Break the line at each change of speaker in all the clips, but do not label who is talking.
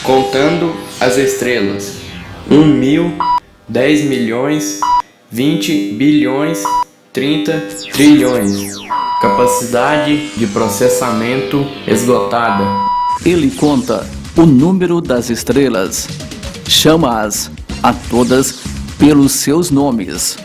Contando as estrelas: 1.000, 10 milhões, 20 bilhões, 30 trilhões. Capacidade de processamento esgotada.
Ele conta o número das estrelas, chama-as a todas pelos seus nomes.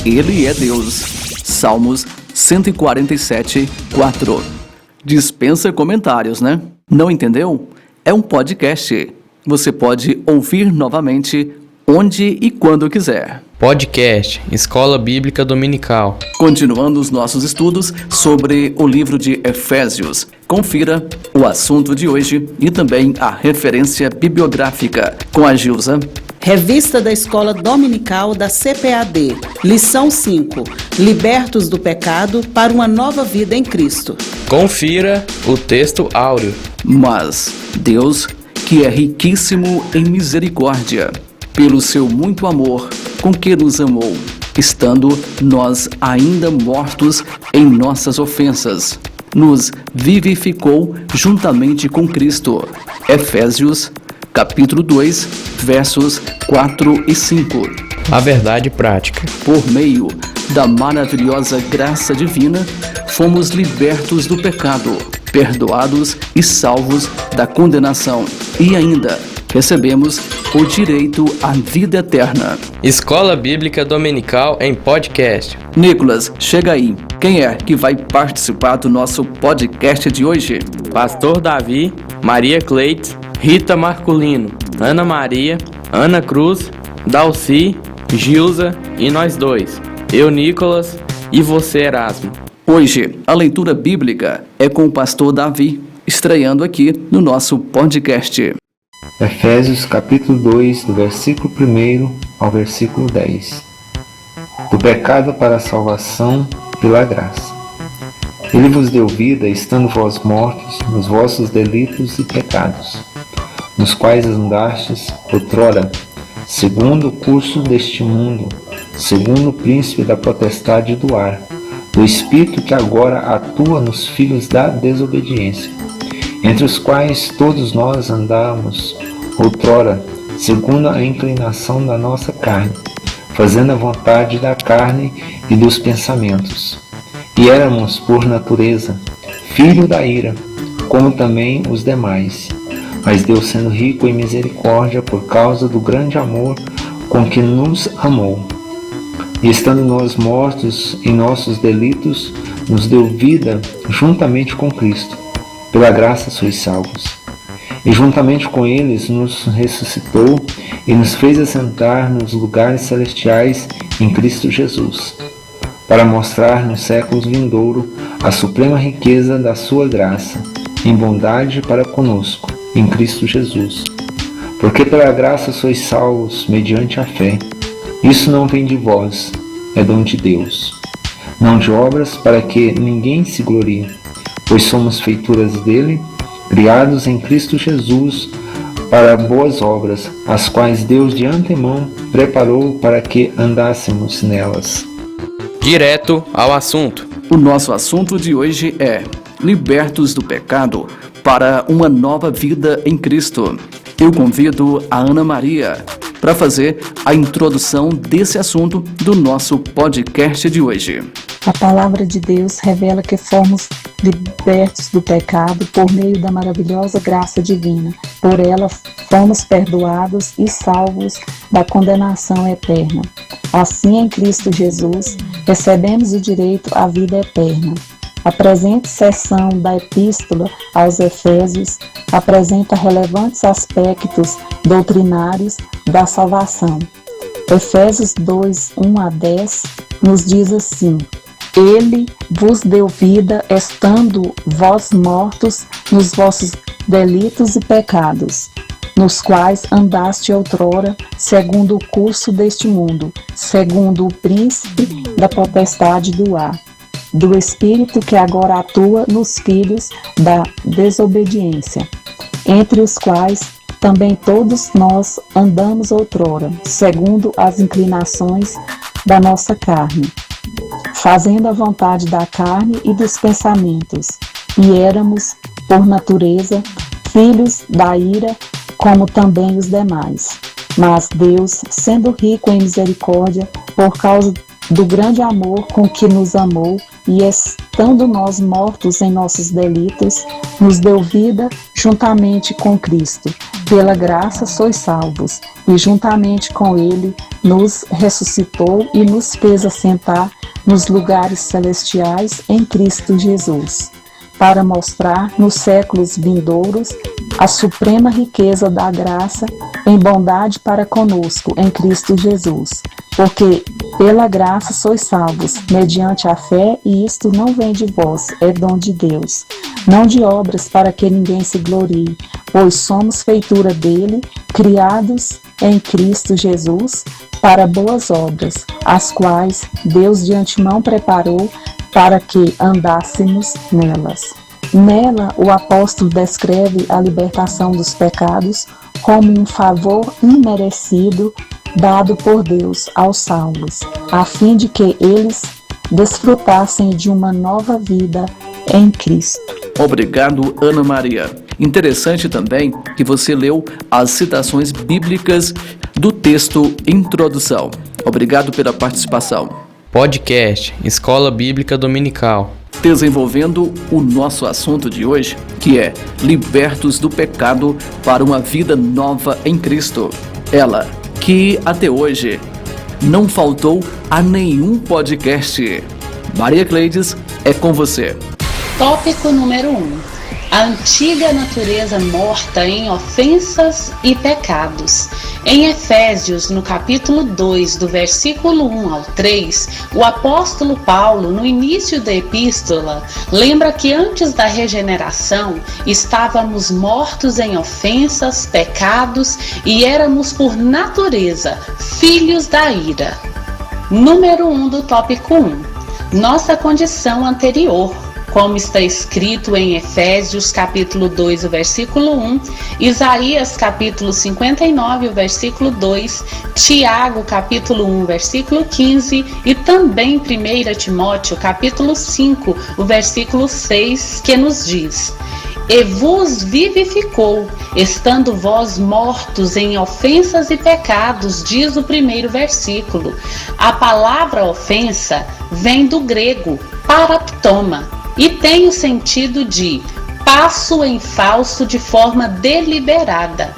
Ele é Deus. Salmos 147, 4. Dispensa comentários, né? Não entendeu? É um podcast. Você pode ouvir novamente onde e quando quiser.
Podcast Escola Bíblica Dominical.
Continuando os nossos estudos sobre o livro de Efésios. Confira o assunto de hoje e também a referência bibliográfica com a Gilza.
Revista da Escola Dominical da CPAD. Lição 5. Libertos do pecado para uma nova vida em Cristo.
Confira o texto áureo.
Mas Deus, que é riquíssimo em misericórdia, pelo seu muito amor com que nos amou, estando nós ainda mortos em nossas ofensas, nos vivificou juntamente com Cristo. Efésios, capítulo 2, versos 4 e 5.
A verdade prática.
Por meio da maravilhosa graça divina, fomos libertos do pecado, perdoados e salvos da condenação, e ainda recebemos o direito à vida eterna.
Escola Bíblica Dominical em podcast.
Nicolas, chega aí. Quem é que vai participar do nosso podcast de hoje?
Pastor Davi, Maria Cleite, Rita Marculino, Ana Maria, Ana Cruz, Dalci, Gilza e nós dois, eu, Nicolas, e você, Erasmo.
Hoje, a leitura bíblica é com o pastor Davi, estreando aqui no nosso podcast.
Efésios capítulo 2, do versículo 1 ao versículo 10. Do pecado para a salvação pela graça. Ele vos deu vida, estando vós mortos nos vossos delitos e pecados, nos quais andastes outrora, segundo o curso deste mundo, segundo o príncipe da potestade do ar, do espírito que agora atua nos filhos da desobediência, entre os quais todos nós andávamos outrora, segundo a inclinação da nossa carne, fazendo a vontade da carne e dos pensamentos. E éramos, por natureza, filho da ira, como também os demais. Mas Deus, sendo rico em misericórdia, por causa do grande amor com que nos amou, e estando nós mortos em nossos delitos, nos deu vida juntamente com Cristo. Pela graça sois salvos. E juntamente com eles nos ressuscitou e nos fez assentar nos lugares celestiais em Cristo Jesus, para mostrar nos séculos vindouros a suprema riqueza da sua graça, em bondade para conosco, em Cristo Jesus. Porque pela graça sois salvos mediante a fé. Isso não vem de vós, é dom de Deus. Não de obras, para que ninguém se glorie, pois somos feituras dele, criados em Cristo Jesus para boas obras, as quais Deus de antemão preparou para que andássemos nelas.
Direto ao assunto.
O nosso assunto de hoje é Libertos do pecado para uma nova vida em Cristo. Eu convido a Ana Maria para fazer a introdução desse assunto do nosso podcast de hoje.
A palavra de Deus revela que fomos libertos do pecado por meio da maravilhosa graça divina. Por ela fomos perdoados e salvos da condenação eterna. Assim, em Cristo Jesus, recebemos o direito à vida eterna. A presente seção da Epístola aos Efésios apresenta relevantes aspectos doutrinários da salvação. Efésios 2, 1 a 10 nos diz assim: Ele vos deu vida, estando vós mortos nos vossos delitos e pecados, nos quais andaste outrora, segundo o curso deste mundo, segundo o príncipe da potestade do ar, do espírito que agora atua nos filhos da desobediência, entre os quais também todos nós andamos outrora, segundo as inclinações da nossa carne, fazendo a vontade da carne e dos pensamentos, e éramos, por natureza, filhos da ira, como também os demais. Mas Deus, sendo rico em misericórdia, por causa do grande amor com que nos amou, e estando nós mortos em nossos delitos, nos deu vida juntamente com Cristo. Pela graça sois salvos, e juntamente com Ele nos ressuscitou e nos fez assentar nos lugares celestiais em Cristo Jesus, para mostrar nos séculos vindouros a suprema riqueza da graça em bondade para conosco em Cristo Jesus. Porque pela graça sois salvos, mediante a fé, e isto não vem de vós, é dom de Deus. Não de obras para que ninguém se glorie, pois somos feitura dele, criados em Cristo Jesus, para boas obras, as quais Deus de antemão preparou para que andássemos nelas. Nela, o apóstolo descreve a libertação dos pecados como um favor imerecido dado por Deus aos salvos, a fim de que eles desfrutassem de uma nova vida em Cristo.
Obrigado, Ana Maria. Interessante também que você leu as citações bíblicas do texto Introdução. Obrigado pela participação.
Podcast Escola Bíblica Dominical.
Desenvolvendo o nosso assunto de hoje, que é libertos do pecado para uma vida nova em Cristo. Ela, que até hoje não faltou a nenhum podcast. Maria Cleides, é com você.
Tópico número 1. A antiga natureza morta em ofensas e pecados. Em Efésios, no capítulo 2, do versículo 1 ao 3, o apóstolo Paulo, no início da epístola, lembra que antes da regeneração estávamos mortos em ofensas, pecados e éramos por natureza filhos da ira. Número 1 do tópico 1. Nossa condição anterior, como está escrito em Efésios capítulo 2, o versículo 1, Isaías capítulo 59, o versículo 2, Tiago capítulo 1, versículo 15 e também 1 Timóteo capítulo 5, o versículo 6, que nos diz: E vos vivificou, estando vós mortos em ofensas e pecados, diz o primeiro versículo. A palavra ofensa vem do grego paraptoma, e tem o sentido de passo em falso de forma deliberada.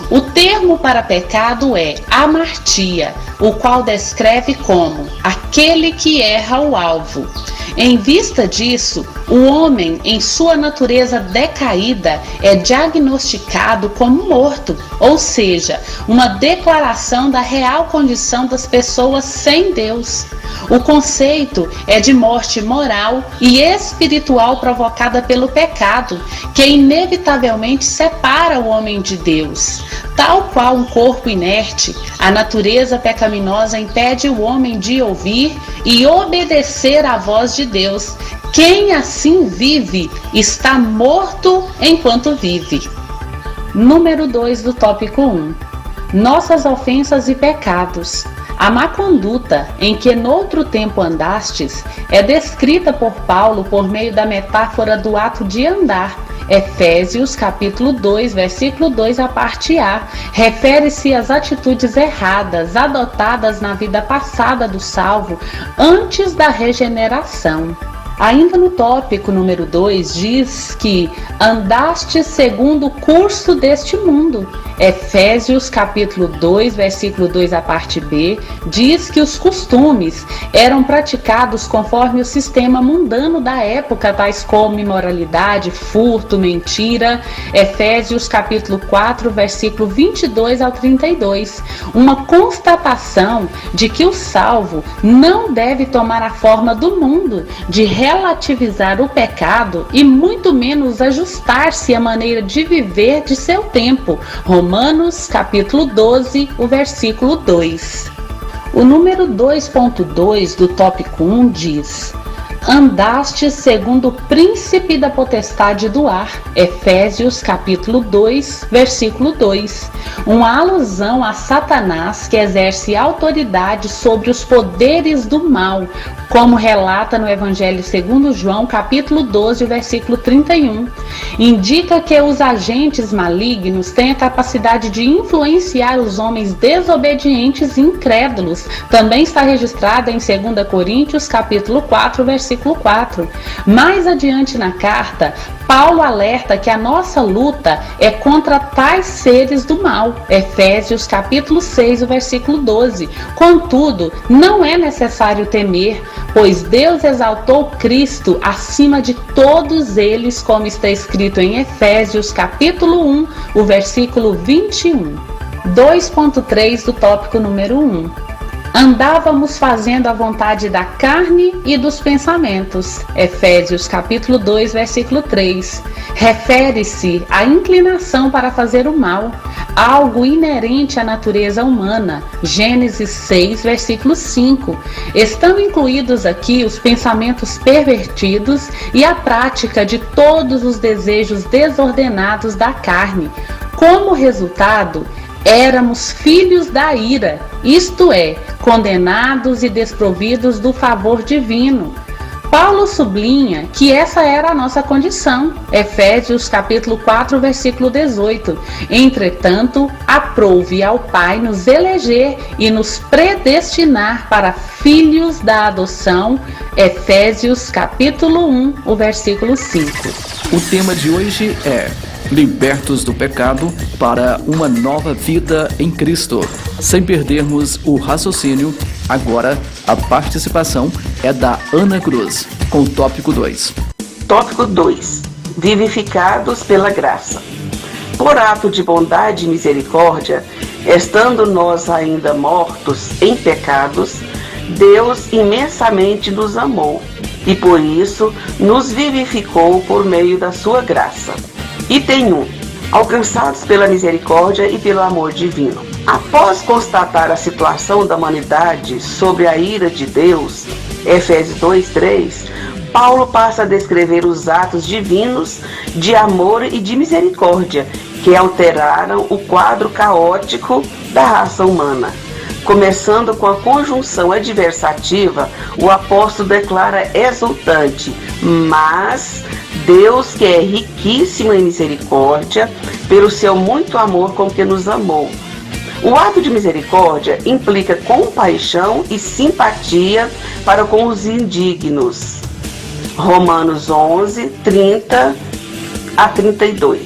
O termo para pecado é amartia, o qual descreve como aquele que erra o alvo. Em vista disso, o homem, em sua natureza decaída, é diagnosticado como morto, ou seja, uma declaração da real condição das pessoas sem Deus. O conceito é de morte moral e espiritual provocada pelo pecado, que inevitavelmente separa o homem de Deus. Tal qual um corpo inerte, a natureza pecaminosa impede o homem de ouvir e obedecer à voz de Deus. Quem assim vive está morto enquanto vive. Número 2 do tópico 1. Nossas ofensas e pecados. A má conduta em que noutro tempo andastes é descrita por Paulo por meio da metáfora do ato de andar. Efésios capítulo 2, versículo 2, a parte A, refere-se às atitudes erradas adotadas na vida passada do salvo antes da regeneração. Ainda no tópico número 2 diz que andaste segundo o curso deste mundo. Efésios capítulo 2, versículo 2, a parte B, diz que os costumes eram praticados conforme o sistema mundano da época, tais como imoralidade, furto, mentira. Efésios capítulo 4, versículo 22 ao 32. Uma constatação de que o salvo não deve tomar a forma do mundo, de relativizar o pecado e muito menos ajustar-se à maneira de viver de seu tempo. Romanos capítulo 12, o versículo 2. O número 2.2 do tópico 1 diz: andastes segundo o príncipe da potestade do ar, Efésios capítulo 2, versículo 2, uma alusão a Satanás que exerce autoridade sobre os poderes do mal, como relata no Evangelho segundo João capítulo 12, versículo 31. Indica que os agentes malignos têm a capacidade de influenciar os homens desobedientes e incrédulos. Também está registrada em 2 Coríntios capítulo 4, versículo 4. Mais adiante na carta, Paulo alerta que a nossa luta é contra tais seres do mal, Efésios capítulo 6, versículo 12. Contudo, não é necessário temer, pois Deus exaltou Cristo acima de todos eles, como está escrito em Efésios capítulo 1, o versículo 21. 2.3 do tópico número 1. Andávamos fazendo a vontade da carne e dos pensamentos. Efésios capítulo 2, versículo 3. Refere-se à inclinação para fazer o mal, algo inerente à natureza humana. Gênesis 6, versículo 5. Estão incluídos aqui os pensamentos pervertidos e a prática de todos os desejos desordenados da carne. Como resultado, éramos filhos da ira, isto é, condenados e desprovidos do favor divino. Paulo sublinha que essa era a nossa condição, Efésios capítulo 4, versículo 18. Entretanto, aprouve ao Pai nos eleger e nos predestinar para filhos da adoção, Efésios capítulo 1, o versículo 5.
O tema de hoje é Libertos do pecado para uma nova vida em Cristo. Sem perdermos o raciocínio, agora a participação é da Ana Cruz, com o tópico 2.
Tópico 2. Vivificados pela graça. Por ato de bondade e misericórdia, estando nós ainda mortos em pecados, Deus imensamente nos amou e por isso nos vivificou por meio da sua graça. Item 1. Alcançados pela misericórdia e pelo amor divino. Após constatar a situação da humanidade sobre a ira de Deus, Efésios 2:3, Paulo passa a descrever os atos divinos de amor e de misericórdia que alteraram o quadro caótico da raça humana. Começando com a conjunção adversativa, o apóstolo declara exultante: mas Deus, que é riquíssimo em misericórdia, pelo seu muito amor com que nos amou. O ato de misericórdia implica compaixão e simpatia para com os indignos. Romanos 11, 30 a 32.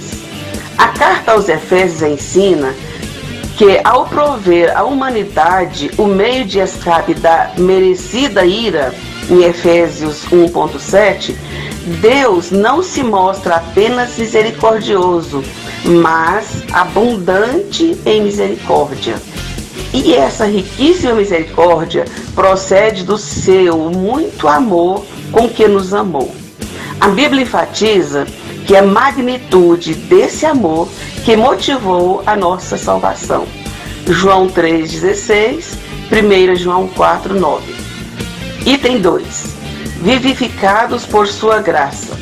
A carta aos Efésios ensina que, ao prover à humanidade o meio de escape da merecida ira, em Efésios 1.7, Deus não se mostra apenas misericordioso, mas abundante em misericórdia. E essa riquíssima misericórdia procede do seu muito amor com que nos amou. A Bíblia enfatiza que é a magnitude desse amor que motivou a nossa salvação. João 3,16, 1 João 4,9. Item 2. Vivificados por sua graça.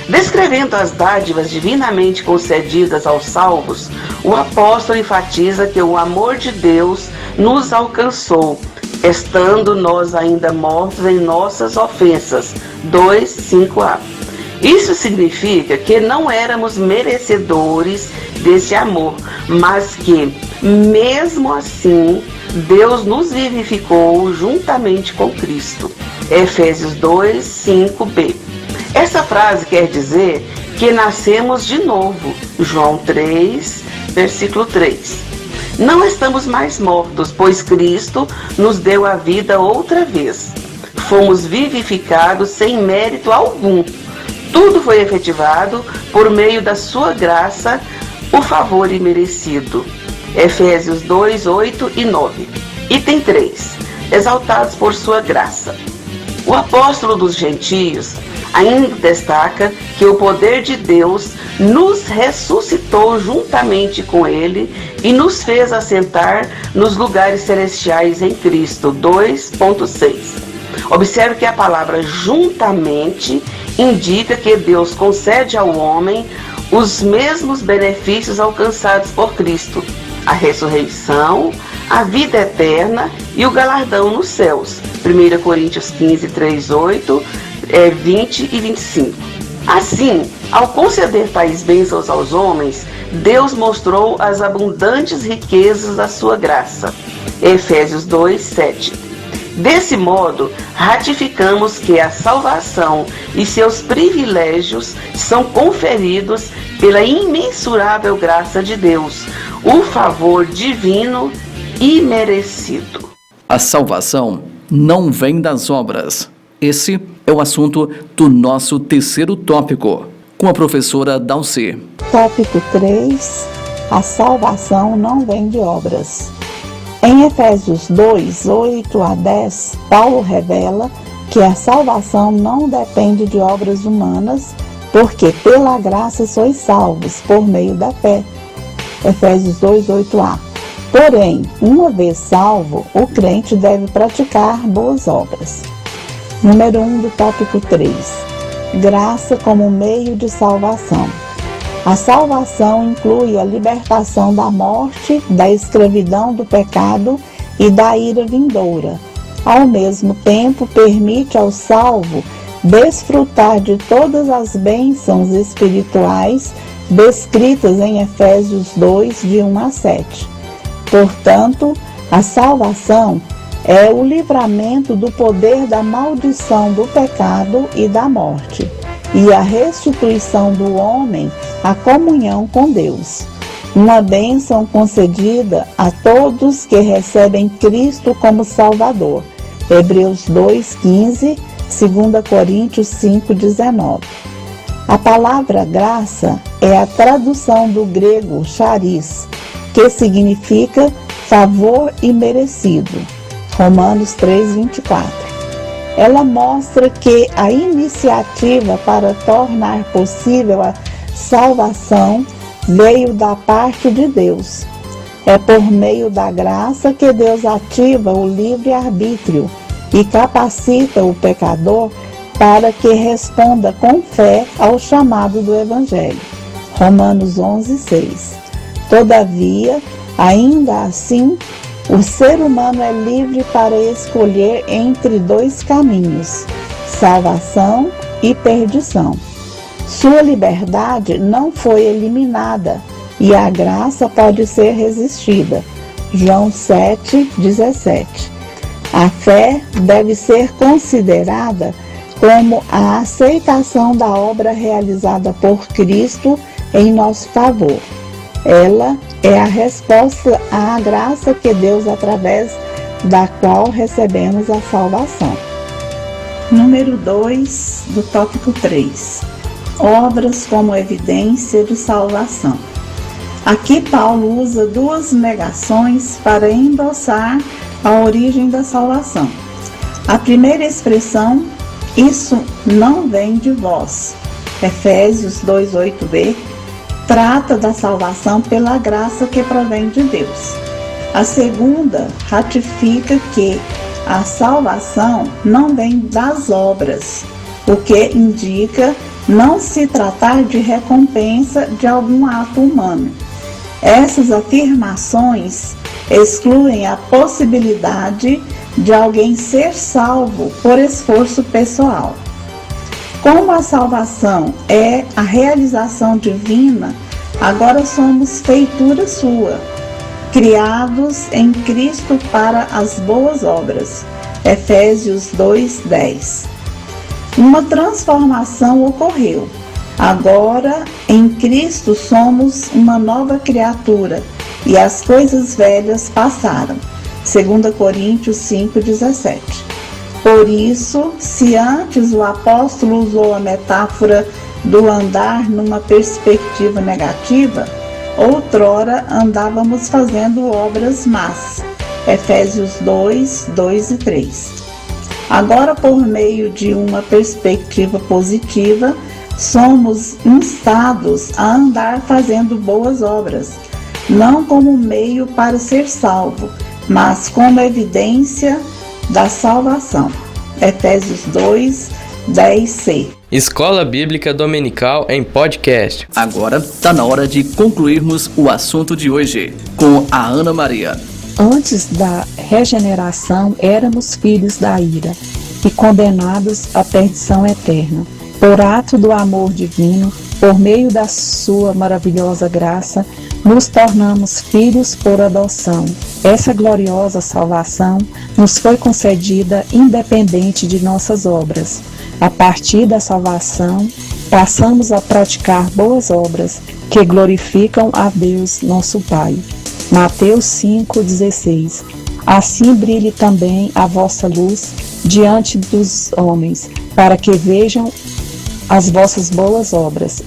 Descrevendo as dádivas divinamente concedidas aos salvos, o apóstolo enfatiza que o amor de Deus nos alcançou, estando nós ainda mortos em nossas ofensas. 2:5a. Isso significa que não éramos merecedores desse amor, mas que, mesmo assim, Deus nos vivificou juntamente com Cristo. Efésios 2:5b. Essa frase quer dizer que nascemos de novo. João 3, versículo 3. Não estamos mais mortos, pois Cristo nos deu a vida outra vez. Fomos vivificados sem mérito algum. Tudo foi efetivado por meio da sua graça, o favor imerecido. Efésios 2, 8 e 9. Item 3. Exaltados por sua graça. O apóstolo dos gentios ainda destaca que o poder de Deus nos ressuscitou juntamente com ele e nos fez assentar nos lugares celestiais em Cristo. 2.6. Observe que a palavra juntamente indica que Deus concede ao homem os mesmos benefícios alcançados por Cristo: a ressurreição, a vida eterna e o galardão nos céus. 1 Coríntios 15, 3, 8, 20 e 25. Assim, ao conceder tais bênçãos aos homens, Deus mostrou as abundantes riquezas da sua graça. Efésios 2, 7. Desse modo, ratificamos que a salvação e seus privilégios são conferidos pela imensurável graça de Deus, o favor divino e merecido.
A salvação não vem das obras. Esse é o assunto do nosso terceiro tópico, com a professora Dalci.
Tópico 3. A salvação não vem de obras. Em Efésios 2, 8 a 10, Paulo revela que a salvação não depende de obras humanas, porque pela graça sois salvos por meio da fé. Efésios 2, 8a. Porém, uma vez salvo, o crente deve praticar boas obras. Número 1 do tópico 3. Graça como meio de salvação. A salvação inclui a libertação da morte, da escravidão do pecado e da ira vindoura. Ao mesmo tempo, permite ao salvo desfrutar de todas as bênçãos espirituais descritas em Efésios 2, de 1 a 7. Portanto, a salvação é o livramento do poder da maldição do pecado e da morte, e a restituição do homem à comunhão com Deus. Uma bênção concedida a todos que recebem Cristo como Salvador. Hebreus 2:15, 2 Coríntios 5:19. A palavra graça é a tradução do grego charis, que significa favor imerecido. Romanos 3:24. Ela mostra que a iniciativa para tornar possível a salvação veio da parte de Deus. É por meio da graça que Deus ativa o livre-arbítrio e capacita o pecador para que responda com fé ao chamado do Evangelho. Romanos 11:6. Todavia, ainda assim, o ser humano é livre para escolher entre dois caminhos: salvação e perdição. Sua liberdade não foi eliminada e a graça pode ser resistida. João 7:17. A fé deve ser considerada como a aceitação da obra realizada por Cristo em nosso favor. Ela é a resposta à graça que Deus, através da qual recebemos a salvação. Número 2 do tópico 3. Obras como evidência de salvação. Aqui Paulo usa duas negações para endossar a origem da salvação. A primeira expressão, isso não vem de vós, Efésios 2:8b, trata da salvação pela graça que provém de Deus. A segunda ratifica que a salvação não vem das obras, o que indica não se tratar de recompensa de algum ato humano. Essas afirmações excluem a possibilidade de alguém ser salvo por esforço pessoal. Como a salvação é a realização divina, agora somos feitura sua, criados em Cristo para as boas obras. Efésios 2:10. Uma transformação ocorreu. Agora, em Cristo, somos uma nova criatura e as coisas velhas passaram. 2 Coríntios 5:17. Por isso, se antes o apóstolo usou a metáfora do andar numa perspectiva negativa, outrora andávamos fazendo obras más. Efésios 2:2 e 3. Agora, por meio de uma perspectiva positiva, somos instados a andar fazendo boas obras, não como meio para ser salvo, mas como evidência da salvação. Efésios 2, 10c.
Escola Bíblica Dominical em podcast.
Agora está na hora de concluirmos o assunto de hoje com a Ana Maria.
Antes da regeneração, éramos filhos da ira e condenados à perdição eterna. Por ato do amor divino, por meio da sua maravilhosa graça, nos tornamos filhos por adoção. Essa gloriosa salvação nos foi concedida independente de nossas obras. A partir da salvação, passamos a praticar boas obras que glorificam a Deus, nosso Pai. Mateus 5,16. Assim brilhe também a vossa luz diante dos homens, para que vejam as vossas boas obras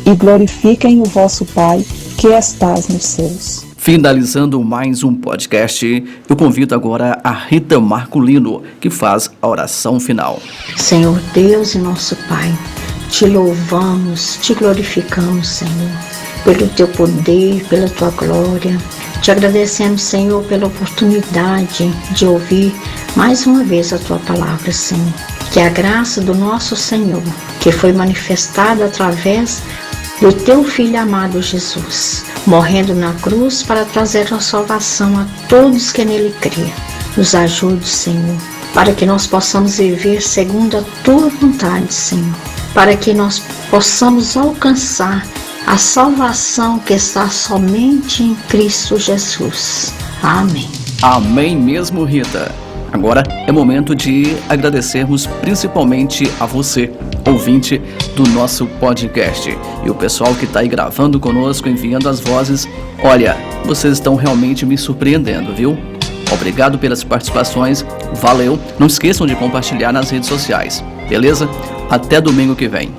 e glorifiquem o vosso Pai que estás nos céus.
Finalizando mais um podcast, eu convido agora a Rita Marculino, que faz a oração final.
Senhor Deus e nosso Pai, te louvamos, te glorificamos, Senhor, pelo teu poder, pela tua glória. Te agradecemos, Senhor, pela oportunidade de ouvir mais uma vez a tua palavra, Senhor. Que a graça do nosso Senhor, que foi manifestada através do teu Filho amado Jesus, morrendo na cruz para trazer a salvação a todos que nele crêem. Nos ajude, Senhor, para que nós possamos viver segundo a tua vontade, Senhor, para que nós possamos alcançar a salvação que está somente em Cristo Jesus. Amém.
Amém mesmo, Rita. Agora é momento de agradecermos principalmente a você, ouvinte do nosso podcast. E o pessoal que está aí gravando conosco, enviando as vozes. Olha, vocês estão realmente me surpreendendo, viu? Obrigado pelas participações, valeu. Não esqueçam de compartilhar nas redes sociais, beleza? Até domingo que vem.